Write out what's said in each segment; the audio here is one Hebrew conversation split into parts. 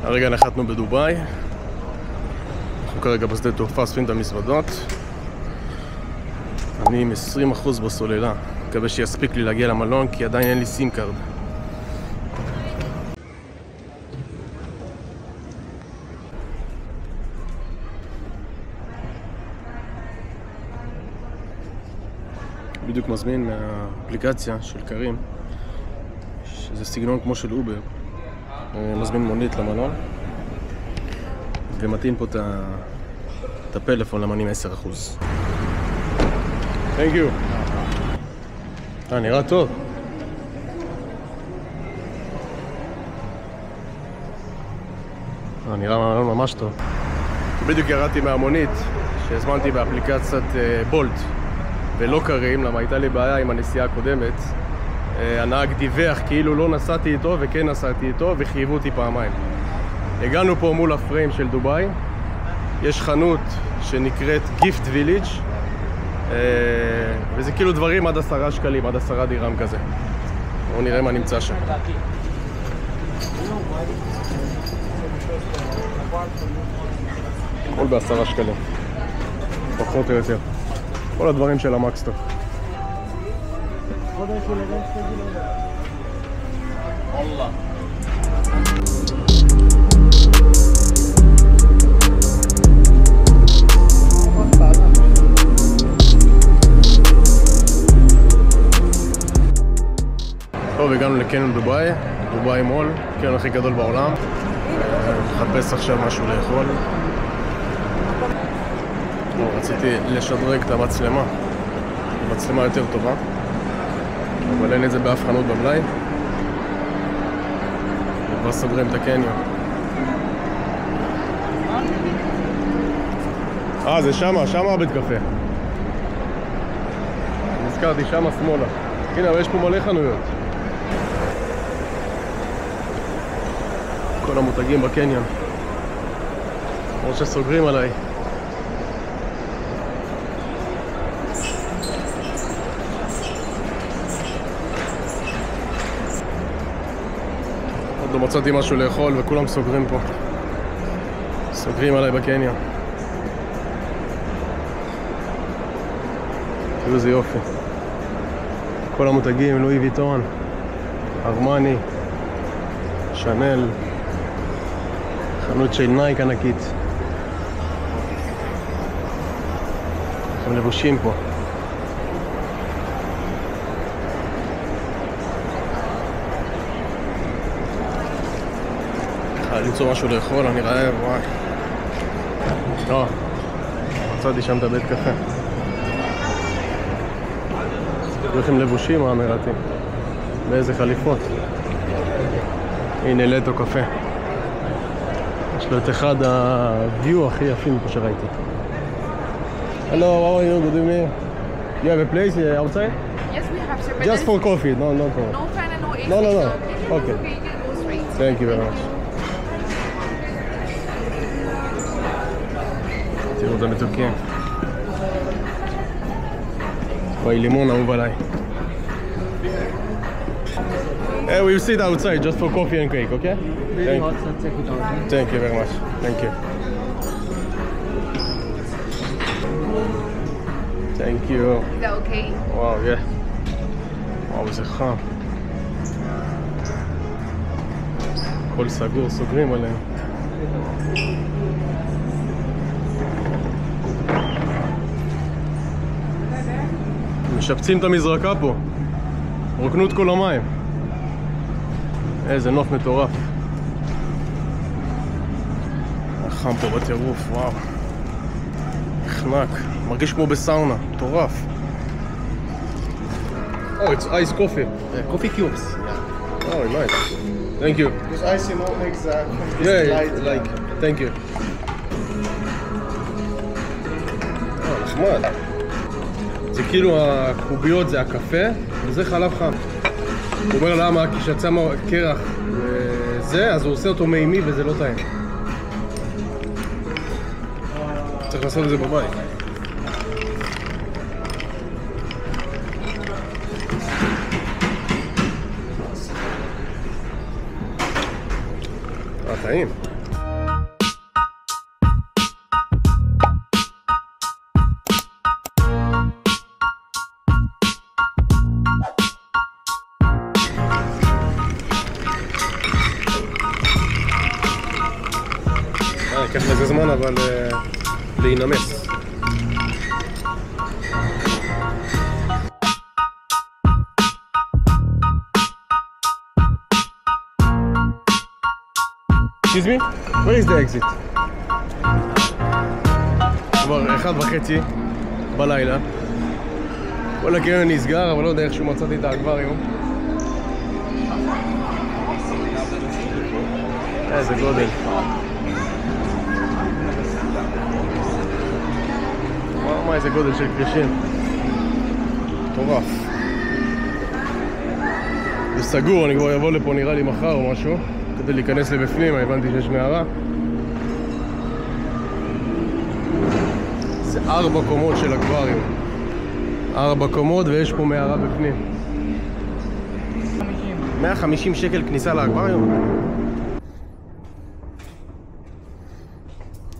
הרגע נחתנו בדובאי. אנחנו כרגע בשדה תעופה אוספים את המזוודות. אני עם 20% בסוללה. מקווה שיספיק לי להגיע למלון כי עדיין אין לי סים קארד. בדיוק מזמין מהאפליקציה של קרים, שזה סגנון כמו של אובר. מזמין מונית למלון ומתאים פה את הפלאפון למנים 10%. Thank you. נראה טוב. נראה ממש טוב. בדיוק ירדתי מהמונית שהזמנתי באפליקציית בולט ולא קרים, למה הייתה לי בעיה עם הנסיעה הקודמת. הנהג דיווח כאילו לא נסעתי איתו וכן נסעתי איתו וחייבו אותי פעמיים. הגענו פה מול הפריים של דובאי. יש חנות שנקראת גיפט ויליג' וזה כאילו דברים עד 10 שקלים, עד 10 דירם כזה. בואו נראה מה נמצא שם. הכל ב10 שקלים, פחות או יותר. כל הדברים של המקסטוק. טוב, הגענו לקניון דובאי, דובאי מול, הקניון הכי גדול בעולם. מחפש עכשיו משהו לאכול. רציתי לשדרג את המצלמה, המצלמה יותר טובה, אבל אין את זה באף חנות במלאי. וכבר סוגרים את הקניון. זה שמה הבית קפה. נזכרתי, שמה שמאלה. הנה, אבל יש פה מלא חנויות. כל המותגים בקניון. כמו שסוגרים עליי. עוד לא מצאתי משהו לאכול וכולם סוגרים פה. סוגרים עליי בקניון. תראו איזה יופי. כל המותגים, לואי ויטון, ארמני, שנל, חנות של נייק ענקית. הם לבושים פה. למצוא משהו לאכול, אני רעב, וואי. מצאתי שם את הבית קפה. איך הם לבושים האמרתים, באיזה חליפות. הנה לטו קפה. יש לו את אחד הוויו הכי יפים פה שראיתי. Hello, how are you? Good evening. You have a place outside? Yes, we have service. Just for coffee, no problem. No fan and no AC. No. So Okay. you can go straight. Thank you very much. תראו את המתוקים. וואי, לימון אהוב עליי. Hey, we'll sit outside just for coffee and cake, okay? Very hot, so check it out. Thank you very much. Thank you. Thank you. Is that okay? Wow, yeah. וואו, זה חם. הכל סגור, סוגרים עליהם. משפצים את המזרקה פה. רוקנו את כל המים. איזה נוף מטורף. חם פה בטירוף, וואו. חנק. מרגיש כמו בסאונה, מטורף. It's ice coffee. Coffee cubes. Yeah. Oh, nice. Thank you. Because ice, you know, makes Yeah, like, thank you. נחמד. זה כאילו הקוביות זה הקפה, וזה חלב חם. הוא אומר למה? כי כשאת שמה קרח וזה, אז הוא עושה אותו מימי וזה לא טעים. צריך לעשות את זה בבית. טעים. ייקח לזה זמן, אבל להינמס. Excuse me? Where is the exit? כבר 1:30 בלילה. כל הקניון נסגר, אבל לא יודע איכשהו מצאתי את האקווריום. איזה גודל. וואו, מה איזה גודל של קרישים. מטורף. זה סגור, אני כבר אבוא לפה נראה לי מחר או משהו. כדי להיכנס לבפנים, הבנתי שיש מערה. זה 4 קומות של אקווריום. 4 קומות ויש פה מערה בפנים. 150 שקל כניסה לאקווריום?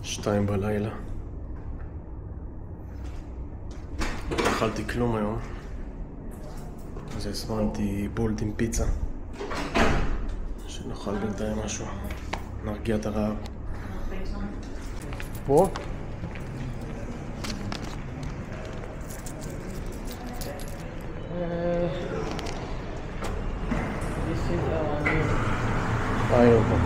2 בלילה. לא אכלתי כלום היום. אז הזמנתי בולט עם פיצה. שנאכל בינתיים משהו. נרגיע את הרעב. פה? היינו פה.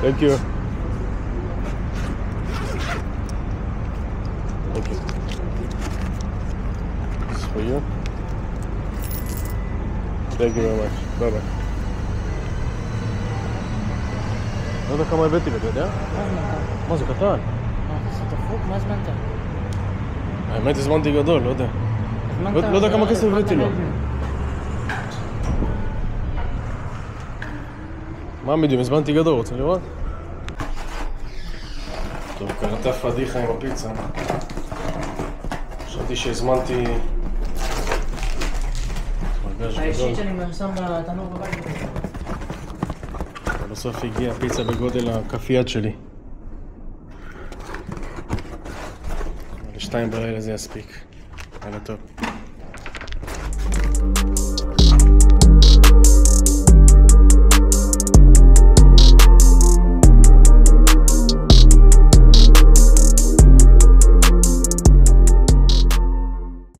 Thank you. Thank you. This is for you. Thank you very much. Bye bye. לא יודע כמה הבאתי, אתה יודע? מה זה קטן? זה דפוק? מה הזמנת? האמת הזמנתי גדול, לא יודע. לא יודע כמה כסף הבאתי לו. מה מדיום? הזמנתי גדול, רוצה לראות? טוב, קרתה פדיחה עם הפיצה. חשבתי שהזמנתי מרגש גדול. האישית שאני שם לתנור בבית. בסוף הגיעה פיצה בגודל הכף יד שלי. 2 בלילה זה יספיק. לילה טוב.